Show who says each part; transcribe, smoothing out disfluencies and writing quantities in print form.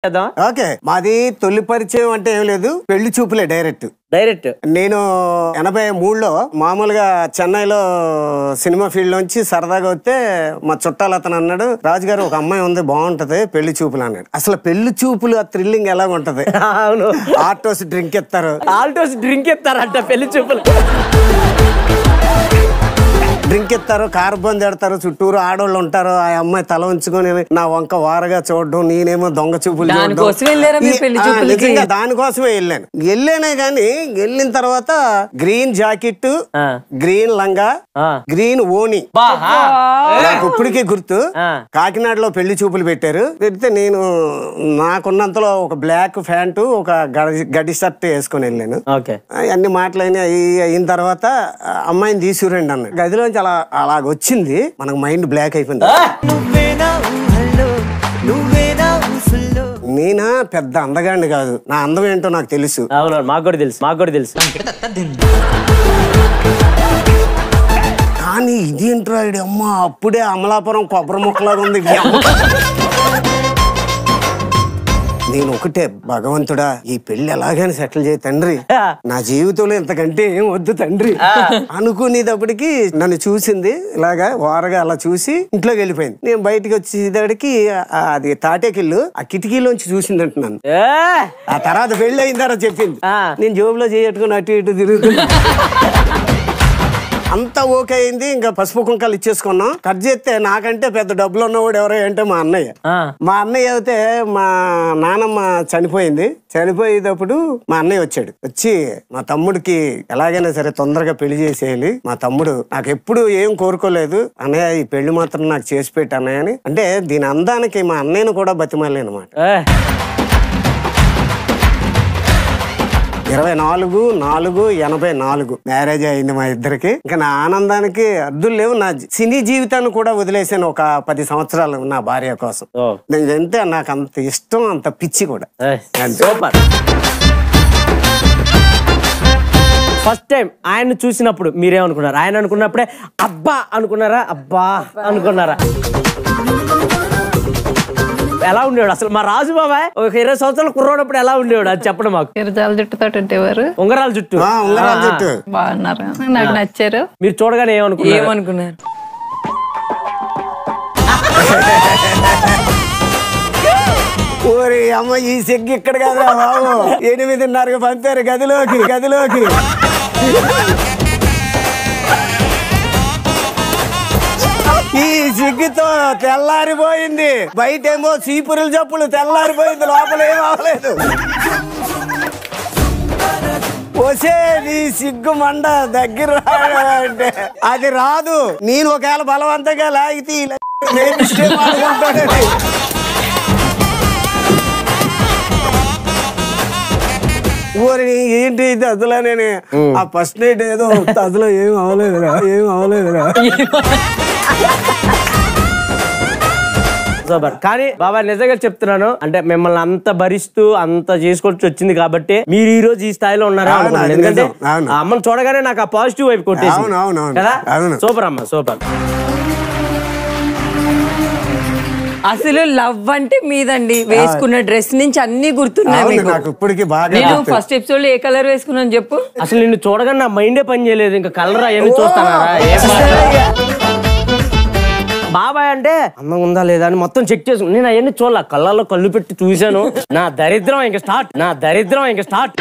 Speaker 1: Okay మాది తొలి పరిచయం అంటే ఏం లేదు, పెళ్లి చూపులే డైరెక్ట్. నేను 83లో మామూలుగా చెన్నైలో సినిమా ఫీల్డ్ నుంచి సరదాగా వస్తే మా చుట్టాలు అతను అన్నాడు, రాజుగారు ఒక అమ్మాయి ఉంది బాగుంటది పెళ్లి చూపులు అన్నాడు. అసలు పెళ్లి చూపులు ఆ థ్రిల్లింగ్ ఎలా ఉంటది. ఆల్టోస్ డ్రింక్ ఇస్తారంట పెళ్లి చూపులు. డ్రింక్ ఇస్తారు, కారు బంద్ ఎడతారు, చుట్టూరు ఆడోళ్ళు ఉంటారు. ఆ అమ్మాయి తల ఉంచుకొని నా వంక వారగా చూడడం, నేనేమో దొంగ చూపులు దానికోసమే వెళ్ళానే గాని వెళ్ళిన తర్వాత గ్రీన్ జాకెట్, గ్రీన్ లంగా, గ్రీన్ ఓని నాకు ఇప్పటికీ గుర్తు. కాకినాడలో పెళ్లి చూపులు పెట్టారు. పెడితే నేను నాకున్నంతలో ఒక బ్లాక్ ప్యాంటు, ఒక గడ్డి షర్ట్ వేసుకొని వెళ్ళాను. అన్ని మాటలైనా అయిన తర్వాత అమ్మాయిని తీసుకురండి అన్నాడు. గదిలోంచి అలాగ వచ్చింది, మనకు మైండ్ బ్లాక్ అయిపోయింది. నేనా పెద్ద అందగాండి కాదు, నా అందం ఏంటో నాకు తెలుసు.
Speaker 2: మాకు కూడా తెలుసు.
Speaker 1: కానీ ఇదేంట్రా అమ్మ అప్పుడే అమలాపురం కొబ్బరి ముక్కలాగా ఉంది. నేను ఒకటే, భగవంతుడా ఈ పెళ్లి ఎలాగైనా సెటిల్ చేయ తండ్రి, నా జీవితంలో ఇంతకంటే ఏం వద్దు తండ్రి అనుకునేటప్పటికి నన్ను చూసింది. ఇలాగా వారగా అలా చూసి ఇంట్లోకి వెళ్ళిపోయింది. నేను బయటకు వచ్చేదాడికి అది తాటేకిల్లు, ఆ కిటికీలోంచి చూసింది అంటున్నాను. ఆ తర్వాత పెళ్లి అయిన తర్వాత చెప్పింది. నేను జోబులో చేయట్టుకుని అటు ఇటు తిరుగుతున్నా. అంతా ఓకే అయింది. ఇంకా పసుపు కుంకాలు ఇచ్చేసుకున్నాం. కట్ చేస్తే నాకంటే పెద్ద డబ్బులు ఉన్నవాడు ఎవరో అంటే మా అన్నయ్య అయితే మా నానమ్మ చనిపోయింది. చనిపోయేటప్పుడు మా అన్నయ్య వచ్చి మా తమ్ముడికి ఎలాగైనా సరే తొందరగా పెళ్లి చేసేయాలి, మా తమ్ముడు నాకు ఎప్పుడు ఏం కోరుకోలేదు అన్నయ్య, ఈ పెళ్లి మాత్రం నాకు చేసి పెట్టి అన్నయ్య అని. అంటే దీని అందానికి మా అన్నయ్యను కూడా బతిమాలి అనమాట. 24/4/84 మ్యారేజ్ అయింది మా ఇద్దరికి. ఇంకా నా ఆనందానికి అద్దులు లేవు. నా సినీ జీవితాన్ని కూడా వదిలేసాను ఒక 10 సంవత్సరాలు నా భార్య కోసం. అంటే నాకు అంత ఇష్టం, అంత పిచ్చి కూడా.
Speaker 2: ఫస్ట్ టైం ఆయన చూసినప్పుడు మీరేమనుకున్నారు? ఆయన అనుకున్నప్పుడే అబ్బా అనుకున్నారా, అబ్బా అనుకున్నారా? ఎలా ఉండేవాడు అసలు మా రాజు బాబాయ్? ఒక 20 సంవత్సరాలు కుర్రోడప్పుడు ఎలా ఉండేవాడు అది చెప్పడం మాకు.
Speaker 3: ఇరజాల జుట్టుతో ఉండేవారు,
Speaker 2: ఉంగరాల జుట్టు
Speaker 3: బాగున్నారు, నాకు నచ్చారు.
Speaker 2: మీరు చూడగానే ఏమనుకున్నారు?
Speaker 1: ఓరి అమ్మ ఈ సిగ్గు ఇక్కడ కదా బాబు, 8:30కి పంపారు గదిలోకి. ఈ సిగ్గుతో తెల్లారిపోయింది. బయటేమో చీపురులు చప్పులు తెల్లారిపోయింది, లోపల ఏం అవ్వలేదు. వసే నీ సిగ్గు మండ దగ్గర అంటే అది రాదు. నేను ఒకవేళ బలవంతంగా లాగితే ఊరి ఏంటి ఇది అసలు నేను ఆ ఫస్ట్ నైట్ ఏదో అసలు ఏం అవ్వలేదురా.
Speaker 2: కానీ బాబా నిజంగా చెప్తున్నాను, అంటే మిమ్మల్ని అంత భరిస్తూ అంత చేసుకొచ్చి వచ్చింది కాబట్టి మీరు ఈ రోజు ఈ స్థాయిలో ఉన్నారా. ఎందుకంటే అమ్మని చూడగానే నాకు ఆ పాజిటివ్ వైపు కొట్టేసి కదా. సూపర్ అమ్మ, సూపర్.
Speaker 4: అసలు లవ్ అంటే మీదండి, వేసుకున్న డ్రెస్ నుంచి అన్ని గుర్తున్నాయి. ఫస్ట్ ఎపిసోడ్ లో ఏ కలర్ వేసుకున్నాను చెప్పు?
Speaker 2: అసలు నిన్ను చూడగానే నా మైండే పని చేయలేదు, ఇంకా కలర్ అవన్నీ చూస్తానారా? బాబాయ్ అంటే అందంగా ఉందా లేదా అని మొత్తం చెక్ చేసుకుని నేను అవన్నీ చూడాల, కళ్ళల్లో కళ్ళు పెట్టి చూశాను. నా దరిద్రం ఇంకా స్టార్ట్.